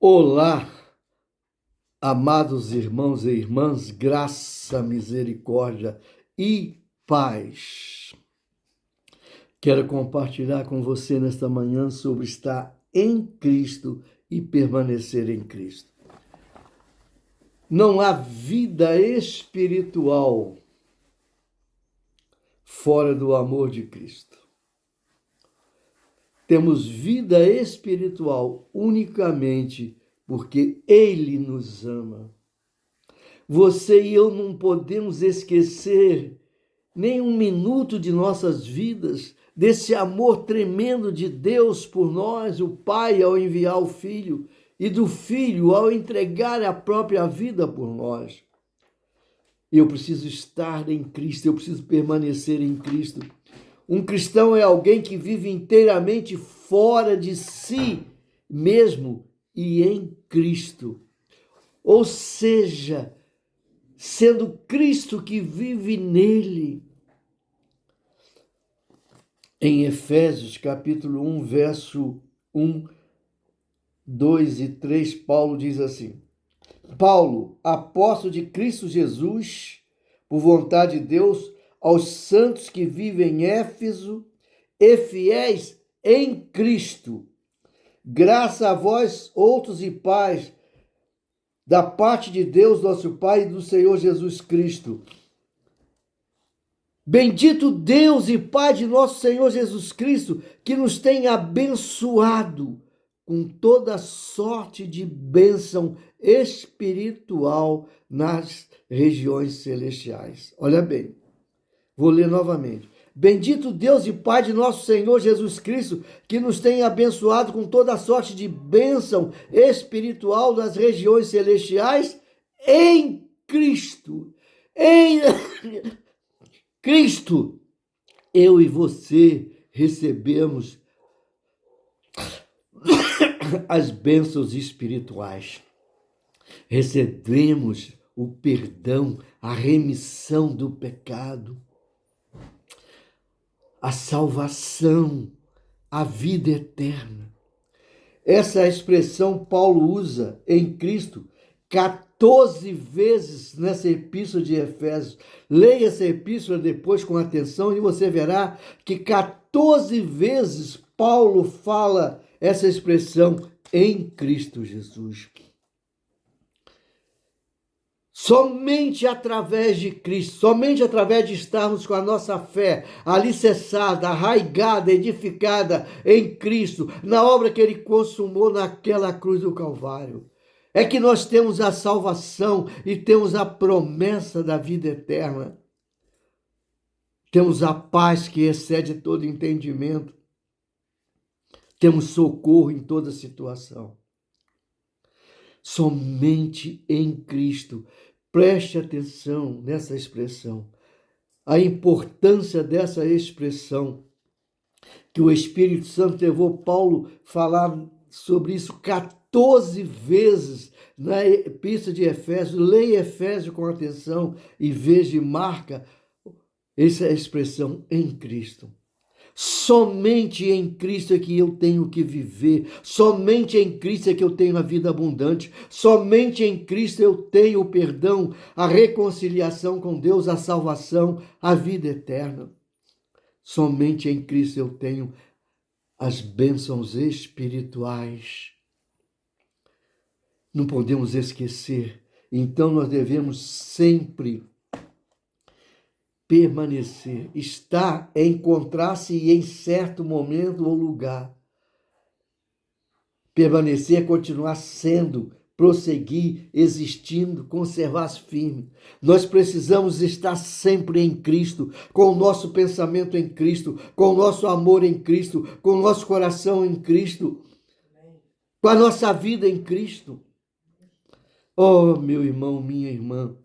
Olá, amados irmãos e irmãs, graça, misericórdia e paz. Quero compartilhar com você nesta manhã sobre estar em Cristo e permanecer em Cristo. Não há vida espiritual fora do amor de Cristo. Temos vida espiritual unicamente porque Ele nos ama. Você e eu não podemos esquecer nem um minuto de nossas vidas desse amor tremendo de Deus por nós, o Pai ao enviar o Filho, e do Filho ao entregar a própria vida por nós. Eu preciso estar em Cristo, eu preciso permanecer em Cristo. Um cristão é alguém que vive inteiramente fora de si mesmo e em Cristo. Ou seja, sendo Cristo que vive nele. Em Efésios, capítulo 1, verso 1, 2 e 3, Paulo diz assim: Paulo, apóstolo de Cristo Jesus, por vontade de Deus, aos santos que vivem em Éfeso e fiéis em Cristo. Graça a vós, outros e pais, da parte de Deus, nosso Pai, e do Senhor Jesus Cristo. Bendito Deus e Pai de nosso Senhor Jesus Cristo, que nos tem abençoado com toda sorte de bênção espiritual nas regiões celestiais. Olha bem, vou ler novamente. Bendito Deus e Pai de nosso Senhor Jesus Cristo, que nos tem abençoado com toda sorte de bênção espiritual nas regiões celestiais em Cristo. Em Cristo, eu e você recebemos as bênçãos espirituais. Recebemos o perdão, a remissão do pecado, a salvação, a vida eterna. Essa expressão Paulo usa em Cristo 14 vezes nessa epístola de Efésios. Leia essa epístola depois com atenção e você verá que 14 vezes Paulo fala essa expressão em Cristo Jesus. Somente através de Cristo, somente através de estarmos com a nossa fé alicerçada, arraigada, edificada em Cristo, na obra que Ele consumou naquela cruz do Calvário, é que nós temos a salvação e temos a promessa da vida eterna. Temos a paz que excede todo entendimento. Temos socorro em toda situação. Somente em Cristo. Preste atenção nessa expressão. A importância dessa expressão, que o Espírito Santo levou Paulo a falar sobre isso 14 vezes na epístola de Efésios. Leia Efésios com atenção e veja e marca essa expressão em Cristo. Somente em Cristo é que eu tenho que viver, somente em Cristo é que eu tenho a vida abundante, somente em Cristo eu tenho o perdão, a reconciliação com Deus, a salvação, a vida eterna. Somente em Cristo eu tenho as bênçãos espirituais. Não podemos esquecer, então nós devemos sempre permanecer, estar, encontrar-se em certo momento ou lugar. Permanecer é continuar sendo, prosseguir, existindo, conservar-se firme. Nós precisamos estar sempre em Cristo, com o nosso pensamento em Cristo, com o nosso amor em Cristo, com o nosso coração em Cristo, com a nossa vida em Cristo. Oh, meu irmão, minha irmã,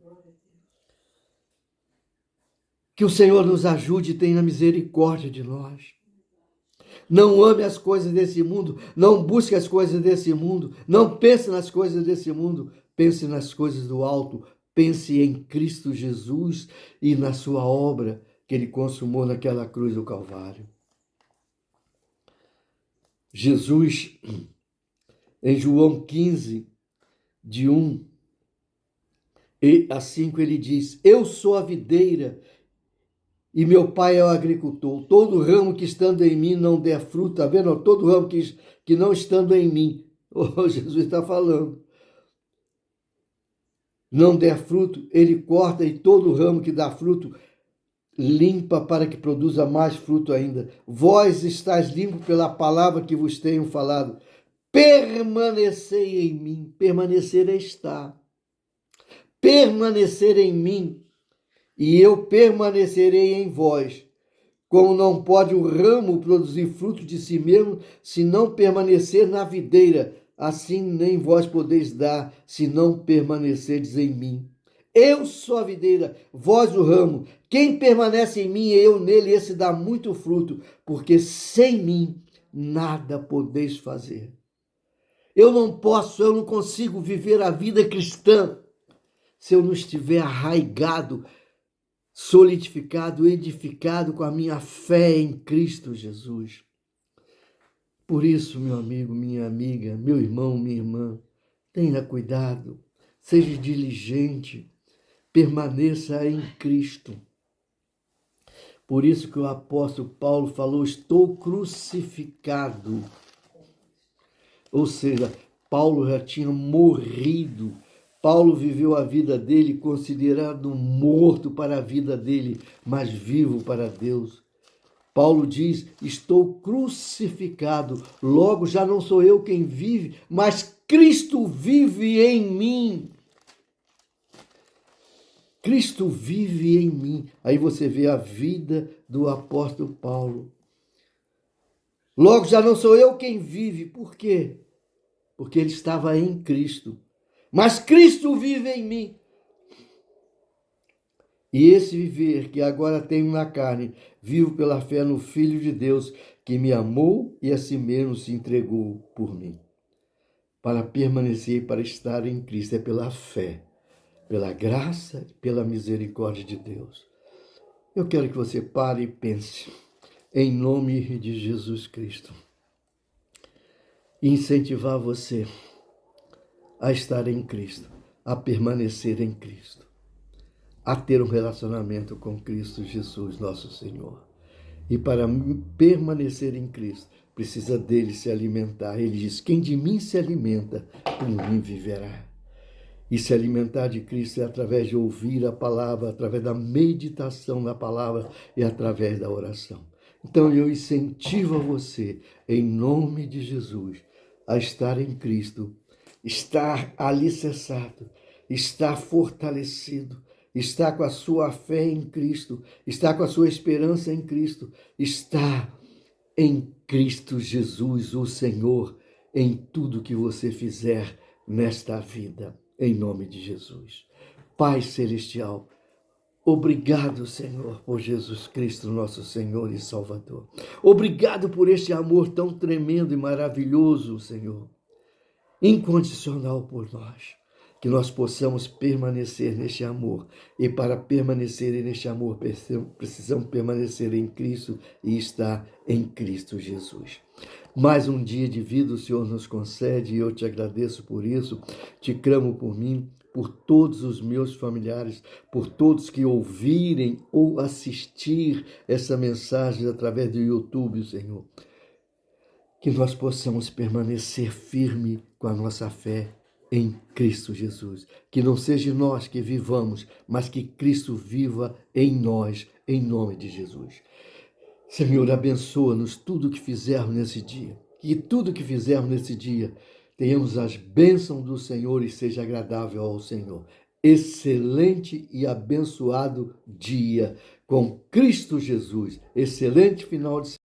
que o Senhor nos ajude e tenha misericórdia de nós. Não ame as coisas desse mundo, não busque as coisas desse mundo, não pense nas coisas desse mundo, pense nas coisas do alto, pense em Cristo Jesus e na sua obra que Ele consumou naquela cruz do Calvário. Jesus Em João 15, de 1 a 5, ele diz: eu sou a videira e meu pai é o agricultor. Todo ramo que estando em mim não der fruto, tá vendo? Todo ramo que não estando em mim, oh, Jesus está falando, não der fruto, ele corta, e todo ramo que dá fruto, limpa para que produza mais fruto ainda. Vós estáis limpos pela palavra que vos tenho falado. Permanecei em mim. Permanecer é estar. Permanecer em mim, e eu permanecerei em vós. Como não pode o ramo produzir fruto de si mesmo, se não permanecer na videira, assim nem vós podeis dar, se não permanecerdes em mim. Eu sou a videira, vós o ramo. Quem permanece em mim e eu nele, esse dá muito fruto, porque sem mim nada podeis fazer. Eu não consigo viver a vida cristã se eu não estiver arraigado, solidificado, edificado com a minha fé em Cristo Jesus. Por isso, meu amigo, minha amiga, meu irmão, minha irmã, tenha cuidado, seja diligente, permaneça em Cristo. Por isso que o apóstolo Paulo falou: estou crucificado. Ou seja, Paulo já tinha morrido. Paulo viveu a vida dele considerado morto para a vida dele, mas vivo para Deus. Paulo diz: estou crucificado, logo já não sou eu quem vive, mas Cristo vive em mim. Cristo vive em mim. Aí você vê a vida do apóstolo Paulo. Logo já não sou eu quem vive. Por quê? Porque ele estava em Cristo. Mas Cristo vive em mim. E esse viver que agora tenho na carne, vivo pela fé no Filho de Deus, que me amou e a si mesmo se entregou por mim. Para permanecer e para estar em Cristo é pela fé, pela graça e pela misericórdia de Deus. Eu quero que você pare e pense, em nome de Jesus Cristo, e incentivar você a estar em Cristo, a permanecer em Cristo, a ter um relacionamento com Cristo Jesus, nosso Senhor. E para permanecer em Cristo, precisa dele se alimentar. Ele diz: quem de mim se alimenta, por mim viverá. E se alimentar de Cristo é através de ouvir a palavra, através da meditação na palavra e através da oração. Então eu incentivo a você, em nome de Jesus, a estar em Cristo, estar alicerçado, estar fortalecido, estar com a sua fé em Cristo, estar com a sua esperança em Cristo, estar em Cristo Jesus, o Senhor, em tudo que você fizer nesta vida, em nome de Jesus. Pai Celestial, obrigado, Senhor, por Jesus Cristo, nosso Senhor e Salvador. Obrigado por este amor tão tremendo e maravilhoso, Senhor, incondicional por nós. Que nós possamos permanecer neste amor. E para permanecer neste amor, precisamos permanecer em Cristo e estar em Cristo Jesus. Mais um dia de vida o Senhor nos concede e eu te agradeço por isso. Te clamo por mim, por todos os meus familiares, por todos que ouvirem ou assistir essa mensagem através do YouTube, Senhor. Que nós possamos permanecer firme com a nossa fé em Cristo Jesus. Que não seja nós que vivamos, mas que Cristo viva em nós, em nome de Jesus. Senhor, abençoa-nos tudo que fizermos nesse dia. Que tudo que fizermos nesse dia, tenhamos as bênçãos do Senhor e seja agradável ao Senhor. Excelente e abençoado dia com Cristo Jesus. Excelente final de semana.